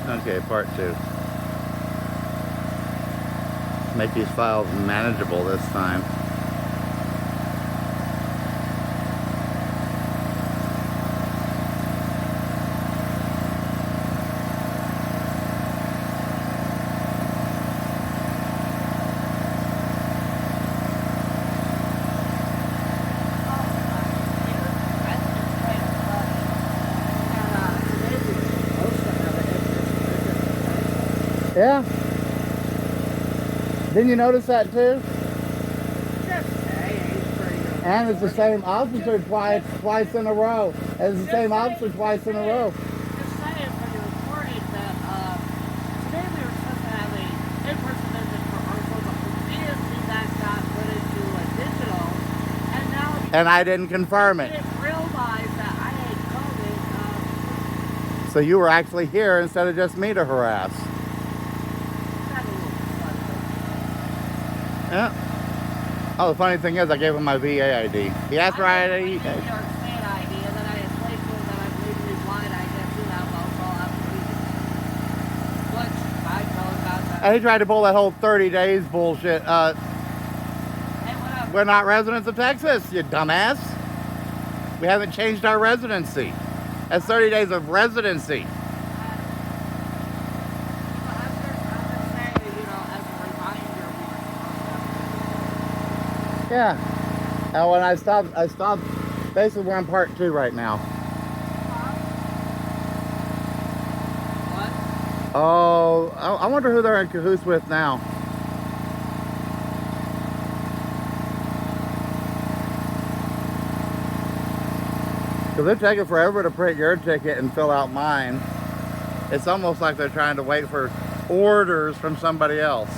Okay, part 2. Make these files manageable this time. Yeah? Didn't you notice that too? And it's the same officer twice in a row. And it's the same officer twice in a row. Just saying for the recording that today we were supposed to have a in-person visit for Ursula, but previously that got put into a digital, and now And I didn't confirm I it. didn't realize that I had COVID. So you were actually here instead of just me to harass. Yeah. Oh, the funny thing is, I gave him my VA ID. He asked for ID. New York State ID, and then I explained to him that I'm legally blind. I can't do that well, so I'll have to leave it. Which I told him about that. And he tried to pull that whole 30 days bullshit. Hey, whatever. We're not residents of Texas, you dumbass. We haven't changed our residency. That's 30 days of residency. Yeah. And when I stopped, basically we're on part 2 right now. What? Oh, I wonder who they're in cahoots with now. Because they're taking forever to print your ticket and fill out mine. It's almost like they're trying to wait for orders from somebody else.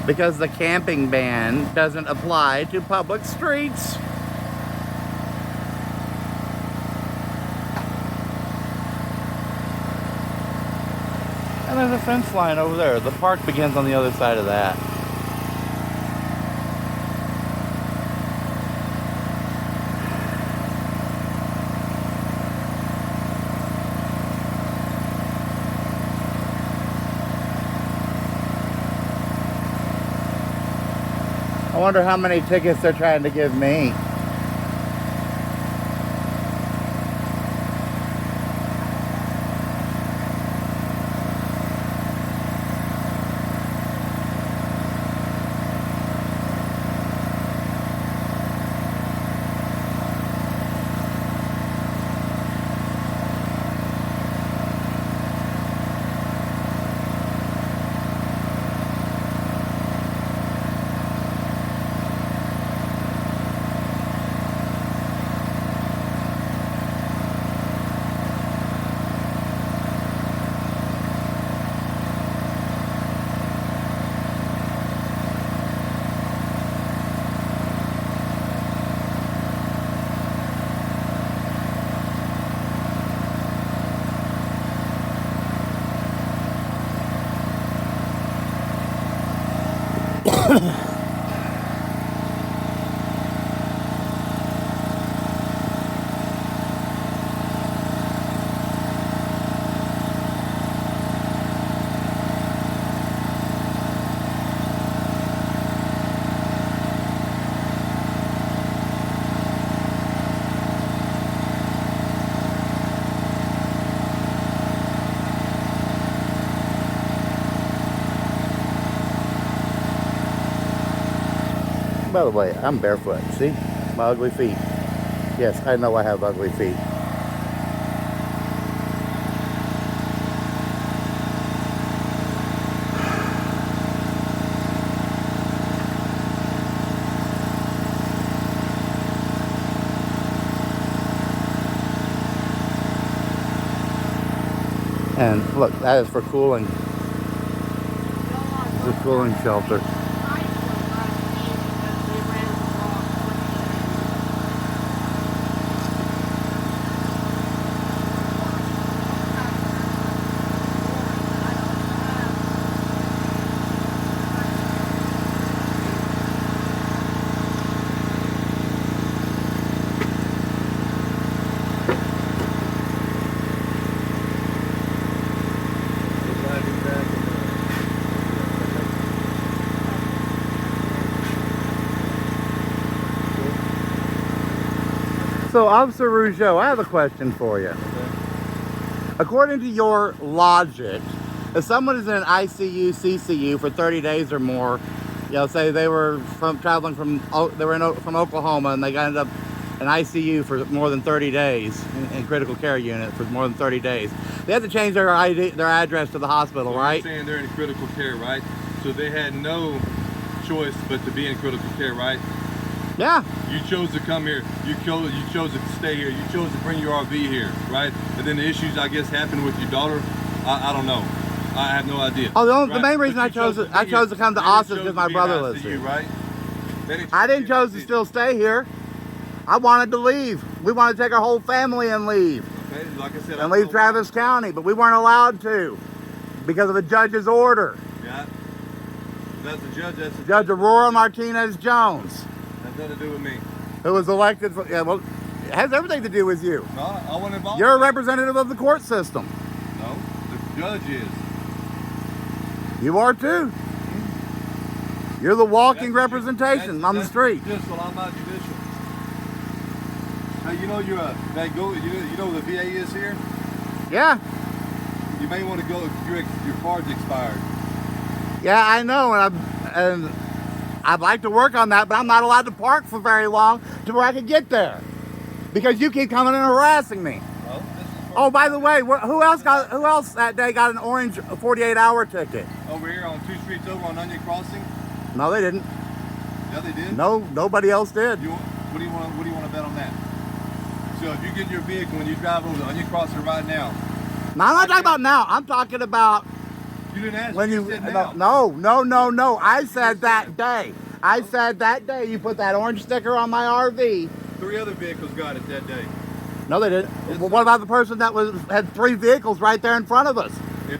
Because the camping ban doesn't apply to public streets. And there's a fence line over there. The park begins on the other side of that. I wonder how many tickets they're trying to give me. By the way, I'm barefoot. See? My ugly feet. Yes, I know I have ugly feet. And look, that is for cooling. It's a cooling shelter. So, Officer Rougeau, I have a question for you. According to your logic, if someone is in an ICU, CCU for 30 days or more, you know, say they were traveling from Oklahoma and they got ended up in ICU for more than 30 days in critical care unit for more than 30 days, they have to change their address to the hospital, So right? You're saying they're in critical care, right? So they had no choice but to be in critical care, right? Yeah. You chose to come here. You chose to stay here. You chose to bring your RV here, right? And then the issues, I guess, happened with your daughter. I don't know. I have no idea. Oh, the main reason I chose to come to Austin because my brother lives here, here. right? I didn't choose to still stay here. I wanted to leave. We wanted to take our whole family and leave. Okay, like I said, And leave Travis County, but we weren't allowed to because of a judge's order. Yeah. That's the judge. That's the Judge Aurora Martinez Jones. That's nothing to do with me. Who was elected for, yeah, well, it has everything to do with you. No, I wasn't involved. You're a representative of the court system. No, the judge is. You are too. You're the walking representation on the street. Judicial, I'm not judicial. Hey, you know you know where the VA is here? Yeah. You may want to go. Your card's expired. Yeah, I know, and I'd like to work on that, but I'm not allowed to park for very long to where I can get there because you keep coming and harassing me. Well, Oh, by the way, who else that day got an orange 48-hour ticket? over here on 2 streets over on Onion Crossing? No, they didn't. Yeah, they did. No, nobody else did. What do you want to bet on that? So if you get in your vehicle and you drive over the Onion Crossing right now. No, I'm not talking about now. I'm talking about You didn't ask. when you said now. No. I said that day. I said that day you put that orange sticker on my RV. 3 other vehicles got it that day. No, they didn't. Well, what about the person that had 3 vehicles right there in front of us?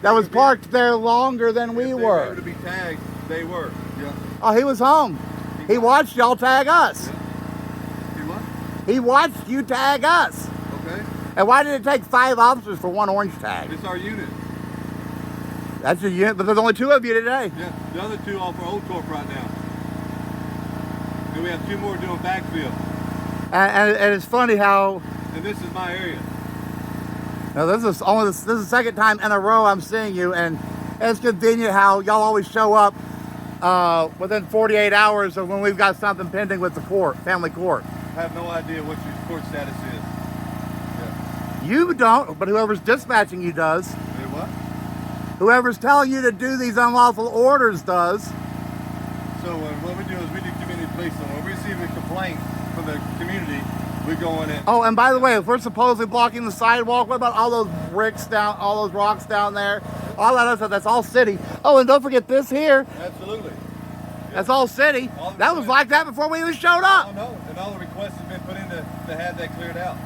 That was parked there longer than we If they were. were to be tagged, they were. Yeah. Oh, he was home. He watched y'all tag us. Yeah. You what? He watched you tag us. Okay. And why did it take 5 officers for 1 orange tag? It's our unit. That's your unit, but there's only 2 of you today. Yeah. The other 2 are for Old Torp right now. And we have 2 more doing backfill. And it's funny how. And this is my area. Now this is the second time in a row I'm seeing you, and it's convenient how y'all always show up within 48 hours of when we've got something pending with the court, family court. I have no idea what your court status is. Yeah. You don't, but whoever's dispatching you does. Hey, what? Whoever's telling you to do these unlawful orders does. So what we do is we do community policing. When we receive a complaint from the community, we go in and Oh, and by the way, if we're supposedly blocking the sidewalk, what about all those all those rocks down there? All that other stuff, that's all city. Oh, and don't forget this here. absolutely. That's all city. That was like that before we even showed Oh up. no, and all the requests have been put in to have that cleared out.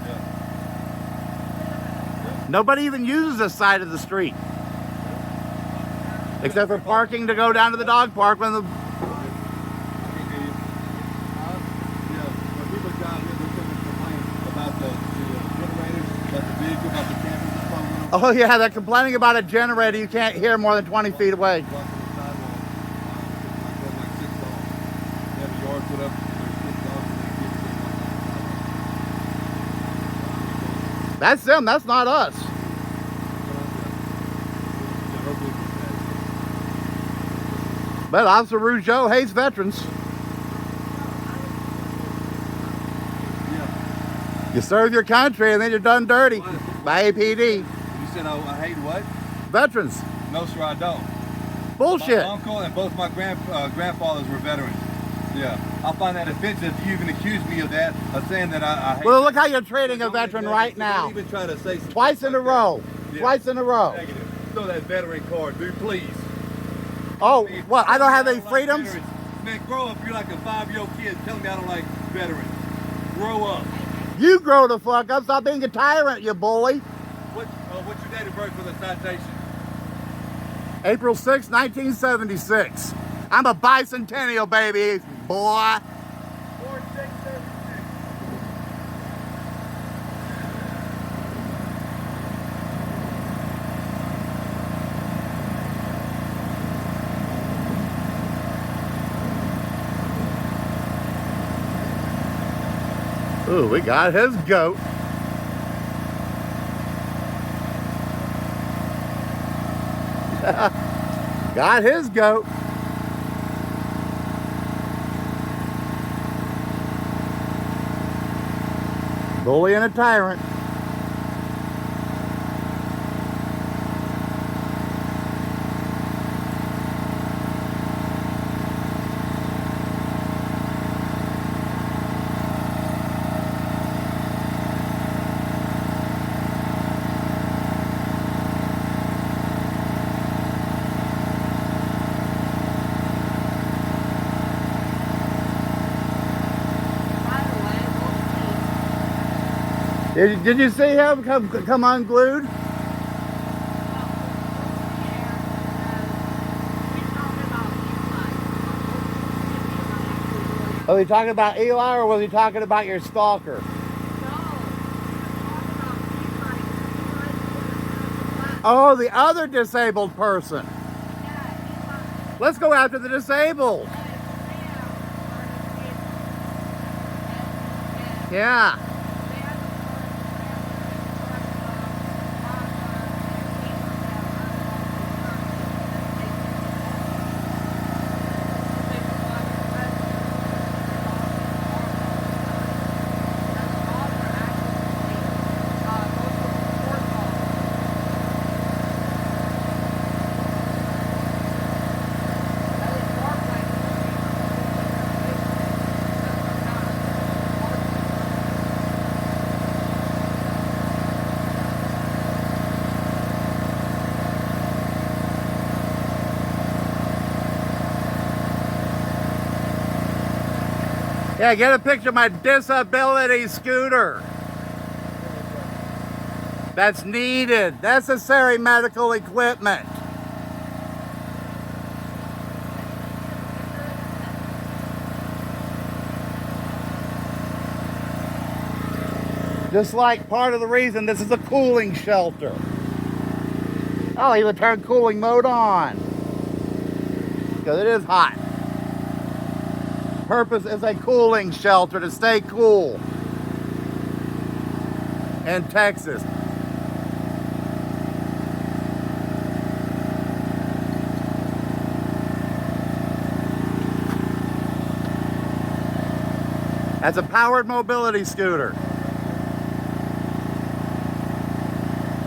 Yeah. Nobody even uses this side of the street. Except for parking to go down to the dog park when the... Oh yeah, they're complaining about a generator you can't hear more than 20 feet away. That's them, that's not us. But Officer Rougeau hates veterans. You serve your country and then you're done dirty by APD. You said I hate what? Veterans. No, sir, I don't. Bullshit. My uncle and both my grandfathers were veterans. Yeah, I find that offensive. You even accuse me of that, of saying that I hate. Well, look how you're treating a veteran right now. Don't even try to say Twice in a row. Yeah. Twice in a row. Negative. Throw that veteran card, dude, please. Oh, what? I don't have any freedoms? Man, grow up. You're like a 5-year-old kid telling me I don't like veterans. Grow up. You grow the fuck up. Stop being a tyrant, you bully. What's your date of birth for the citation? April 6, 1976. I'm a bicentennial, baby, boy. 4676. Ooh, we got his goat. Got his goat. Bully and a tyrant. Did you see him come unglued? Was he talking about Eli or was he talking about your stalker? Oh, the other disabled person. Let's go after the disabled. Yeah. Yeah, get a picture of my disability scooter. That's needed. Necessary medical equipment. Just like part of the reason this is a cooling shelter. Oh, he would turn cooling mode on. Because it is hot. Purpose is a cooling shelter to stay cool in Texas. That's a powered mobility scooter.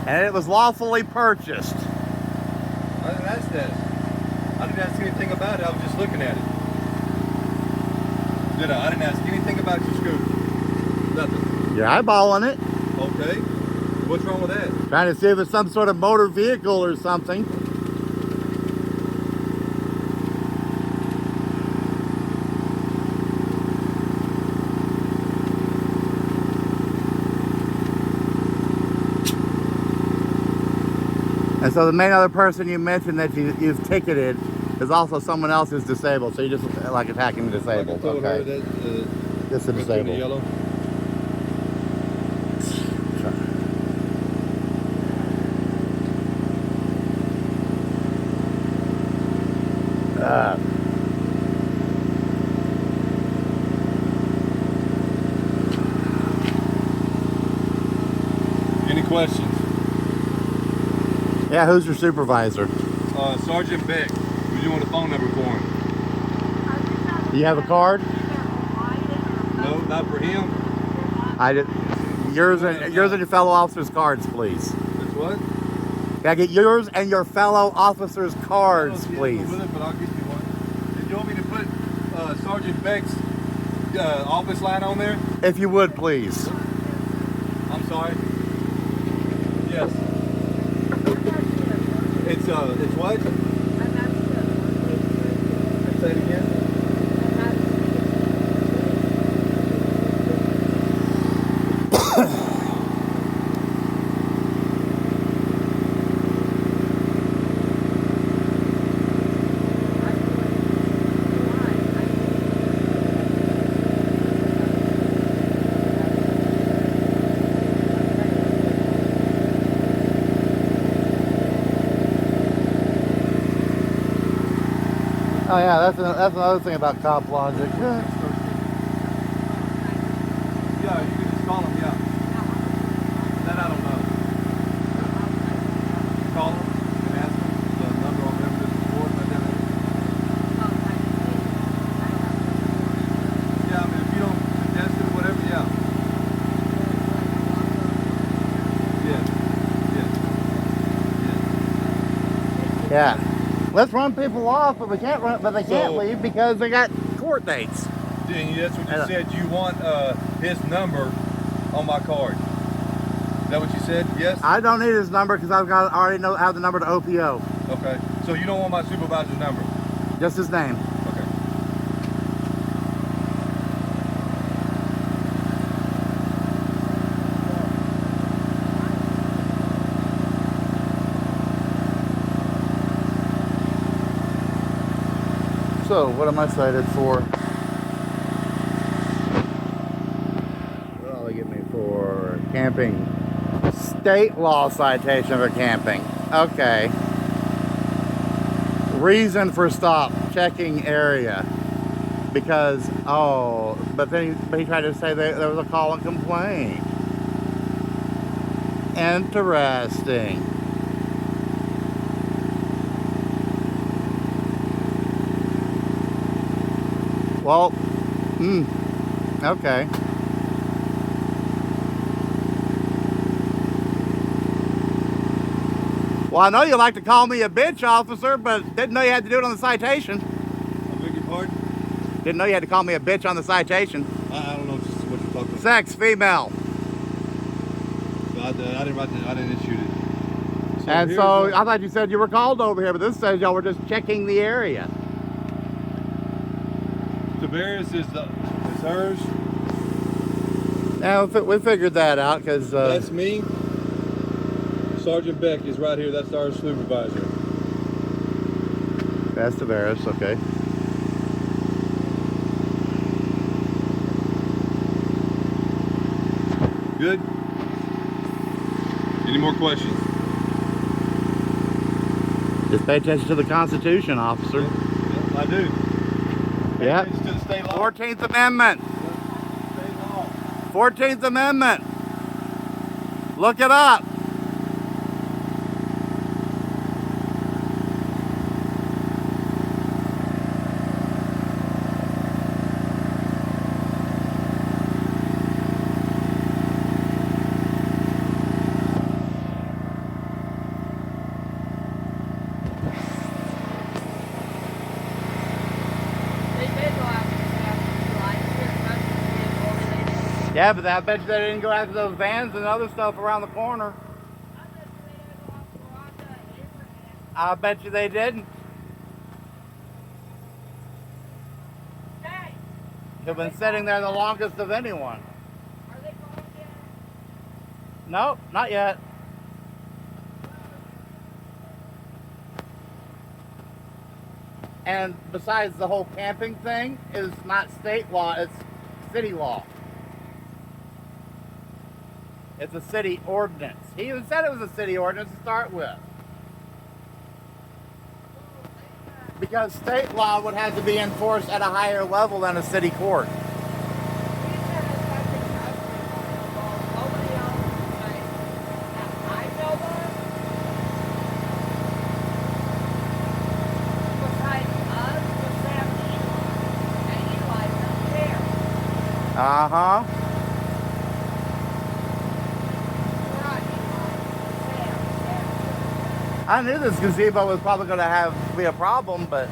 And it was lawfully purchased. I didn't ask that. I didn't ask anything about it. I was just looking at it. Did I? I didn't ask anything about your scooter. Nothing. You're eyeballing it. Okay. What's wrong with that? Trying to see if it's some sort of motor vehicle or something. And so the main other person you mentioned that you've ticketed is also someone else who's disabled. So you just like attacking the disabled. Like I told her Okay. that, Just the went through the disabled. yellow. Any questions? Yeah, who's your supervisor? Sergeant Beck. Would you want a phone number for him? Do you have a card? No, not for him. I did. Yours and your fellow officers' cards, please. That's what? Can I get yours and your fellow officers' cards, I don't please? with it, but I'll get you one. Did you want me to put Sergeant Beck's office line on there? If you would, please. I'm sorry. Yes. It's what? Say it again. Oh yeah, that's another thing about cop logic. Yeah, you can call them, yeah. That I don't know. Call them and ask them the number on them that's report right there. Yeah, I mean, if you don't contest it or whatever, yeah. Yes. Yeah. Let's run people off, but we can't run. But they can't So- leave because they got court dates. And that's what you said. You want his number on my card. Is that what you said? Yes? I don't need his number because already have the number to OPO. Okay. So you don't want my supervisor's number? Just his name. Okay. So, what am I cited for? What all they get me for? Camping. State law citation for camping. Okay. Reason for stop. Checking area. Because, but he tried to say that there was a call and complaint. Interesting. Well, okay. Well, I know you like to call me a bitch, officer, but didn't know you had to do it on the citation. I beg your pardon? Didn't know you had to call me a bitch on the citation. I don't know what you're talking about. Sex, female. So I didn't write that. I didn't issue it. And so I thought you said you were called over here, but this says y'all were just checking the area. Tavares is hers. Now, we figured that out because... That's me. Sergeant Beck is right here. That's our supervisor. That's Tavares, okay. Good? Any more questions? Just pay attention to the Constitution, officer. Yeah, I do. Yeah. Pay attention to the state law. 14th Amendment. State law. 14th Amendment. Look it up. Yeah, but I bet you they didn't go after those vans and other stuff around the corner. I bet you they didn't. They've been sitting there the longest of anyone. Nope, not yet. And besides, the whole camping thing is not state law, it's city law. It's a city ordinance. He even said it was a city ordinance to start with. Because state law would have to be enforced at a higher level than a city court. Uh-huh. I knew this gazebo was probably going to be a problem, but...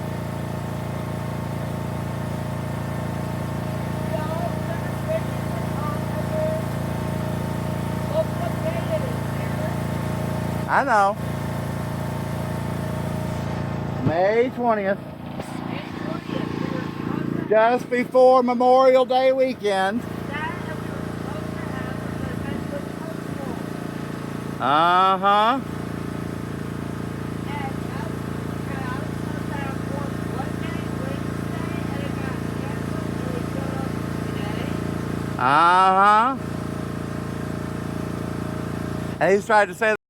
I know. May 20th. Just before Memorial Day weekend. Uh-huh. Uh-huh. And he's trying to say